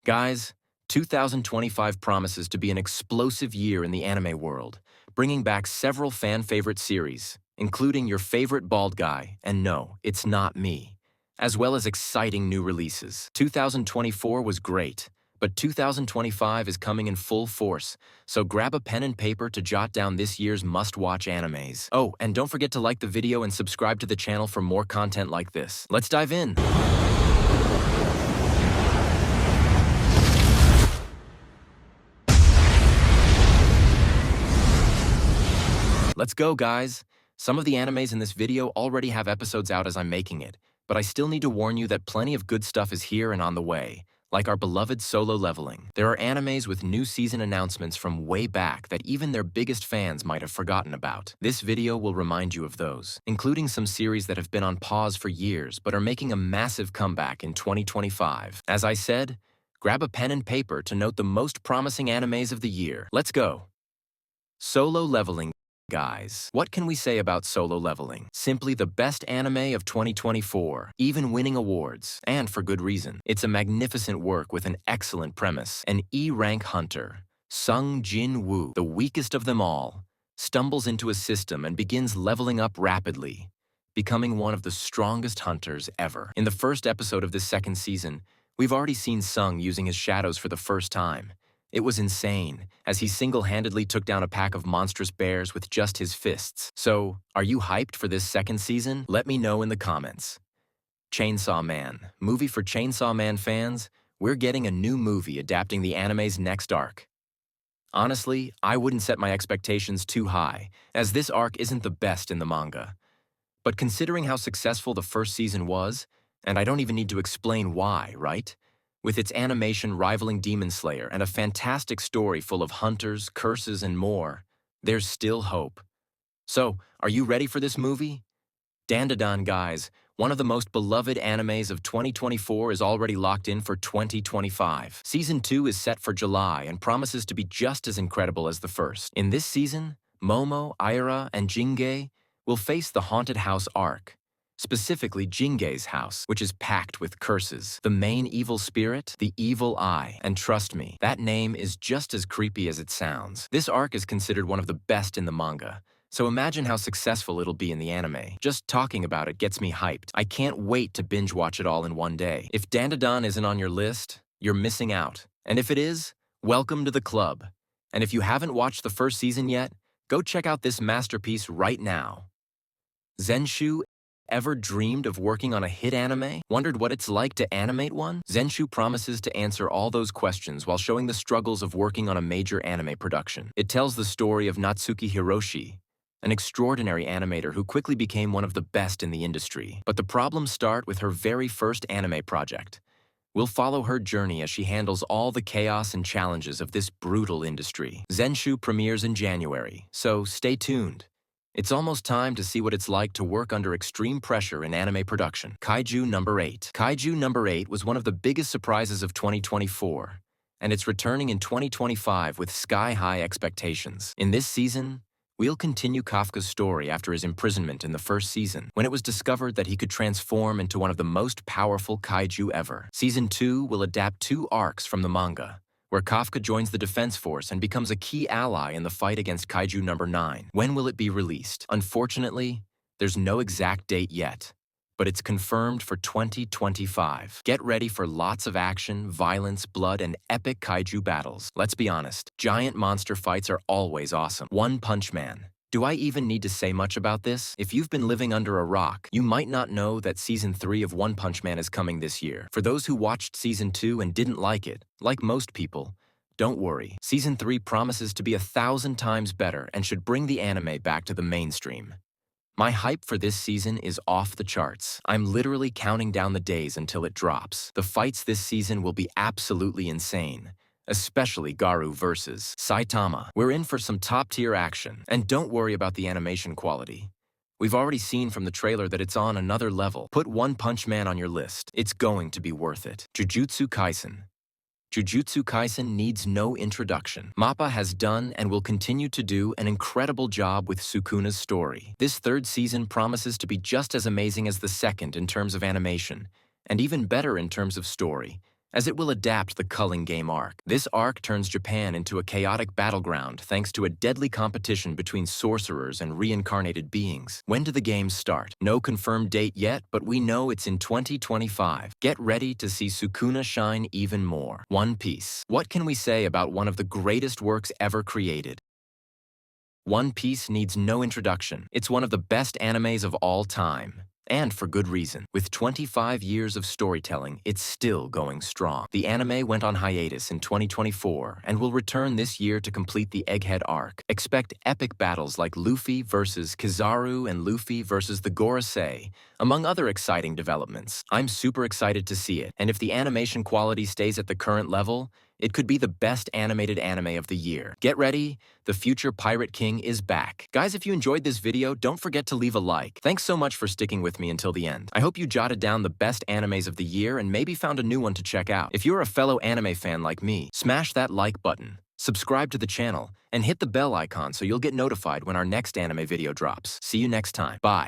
Guys, 2025 promises to be an explosive year in the anime world, bringing back several fan-favorite series, including your favorite bald guy, and no, it's not me, as well as exciting new releases. 2024 was great, but 2025 is coming in full force, so grab a pen and paper to jot down this year's must-watch animes. Oh, and don't forget to like the video and subscribe to the channel for more content like this. Let's dive in! Let's go, guys! Some of the animes in this video already have episodes out as I'm making it, but I still need to warn you that plenty of good stuff is here and on the way, like our beloved Solo Leveling. There are animes with new season announcements from way back that even their biggest fans might have forgotten about. This video will remind you of those, including some series that have been on pause for years but are making a massive comeback in 2025. As I said, grab a pen and paper to note the most promising animes of the year. Let's go! Solo Leveling. Guys, what can we say about Solo Leveling? Simply the best anime of 2024, even winning awards, and for good reason. It's a magnificent work with an excellent premise. An E-rank hunter, Sung Jin Woo, the weakest of them all, stumbles into a system and begins leveling up rapidly, becoming one of the strongest hunters ever. In the first episode of this second season, we've already seen Sung using his shadows for the first time. It was insane, as he single-handedly took down a pack of monstrous bears with just his fists. So, are you hyped for this second season? Let me know in the comments. Chainsaw Man. Movie for Chainsaw Man fans? We're getting a new movie adapting the anime's next arc. Honestly, I wouldn't set my expectations too high, as this arc isn't the best in the manga. But considering how successful the first season was, and I don't even need to explain why, right? With its animation rivaling Demon Slayer and a fantastic story full of hunters, curses, and more, there's still hope. So, are you ready for this movie? Dandadan, guys, one of the most beloved animes of 2024 is already locked in for 2025. Season 2 is set for July and promises to be just as incredible as the first. In this season, Momo, Aira, and Jingei will face the Haunted House arc. Specifically Jingei's house, which is packed with curses. The main evil spirit, the Evil Eye. And trust me, that name is just as creepy as it sounds. This arc is considered one of the best in the manga, so imagine how successful it'll be in the anime. Just talking about it gets me hyped. I can't wait to binge watch it all in one day. If Dandadan isn't on your list, you're missing out. And if it is, welcome to the club. And if you haven't watched the first season yet, go check out this masterpiece right now. Zenshu. Ever dreamed of working on a hit anime? Wondered what it's like to animate one? Zenshu promises to answer all those questions while showing the struggles of working on a major anime production. It tells the story of Natsuki Hiroshi, an extraordinary animator who quickly became one of the best in the industry. But the problems start with her very first anime project. We'll follow her journey as she handles all the chaos and challenges of this brutal industry. Zenshu premieres in January, so stay tuned. It's almost time to see what it's like to work under extreme pressure in anime production. Kaiju number 8. Kaiju number 8 was one of the biggest surprises of 2024, and it's returning in 2025 with sky-high expectations. In this season, we'll continue Kafka's story after his imprisonment in the first season, when it was discovered that he could transform into one of the most powerful kaiju ever. Season 2 will adapt 2 arcs from the manga, where Kafka joins the Defense Force and becomes a key ally in the fight against Kaiju number 9. When will it be released? Unfortunately, there's no exact date yet, but it's confirmed for 2025. Get ready for lots of action, violence, blood, and epic Kaiju battles. Let's be honest, giant monster fights are always awesome. One Punch Man. Do I even need to say much about this? If you've been living under a rock, you might not know that Season 3 of One Punch Man is coming this year. For those who watched Season 2 and didn't like it, like most people, don't worry. Season 3 promises to be 1,000 times better and should bring the anime back to the mainstream. My hype for this season is off the charts. I'm literally counting down the days until it drops. The fights this season will be absolutely insane. Especially Garu versus Saitama. We're in for some top-tier action, and don't worry about the animation quality. We've already seen from the trailer that it's on another level. Put One Punch Man on your list. It's going to be worth it. Jujutsu Kaisen. Jujutsu Kaisen needs no introduction. MAPPA has done and will continue to do an incredible job with Sukuna's story. This third season promises to be just as amazing as the second in terms of animation, and even better in terms of story. as it will adapt the Culling Game arc. This arc turns Japan into a chaotic battleground thanks to a deadly competition between sorcerers and reincarnated beings. When do the games start? No confirmed date yet, but we know it's in 2025. Get ready to see Sukuna shine even more. One Piece. What can we say about one of the greatest works ever created? One Piece needs no introduction. It's one of the best animes of all time. And for good reason. With 25 years of storytelling, it's still going strong. The anime went on hiatus in 2024 and will return this year to complete the Egghead arc. Expect epic battles like Luffy versus Kizaru and Luffy versus the Gorosei, among other exciting developments. I'm super excited to see it, and if the animation quality stays at the current level, it could be the best animated anime of the year. Get ready, the future Pirate King is back. Guys, if you enjoyed this video, don't forget to leave a like. Thanks so much for sticking with me until the end. I hope you jotted down the best animes of the year and maybe found a new one to check out. If you're a fellow anime fan like me, smash that like button, subscribe to the channel, and hit the bell icon so you'll get notified when our next anime video drops. See you next time. Bye.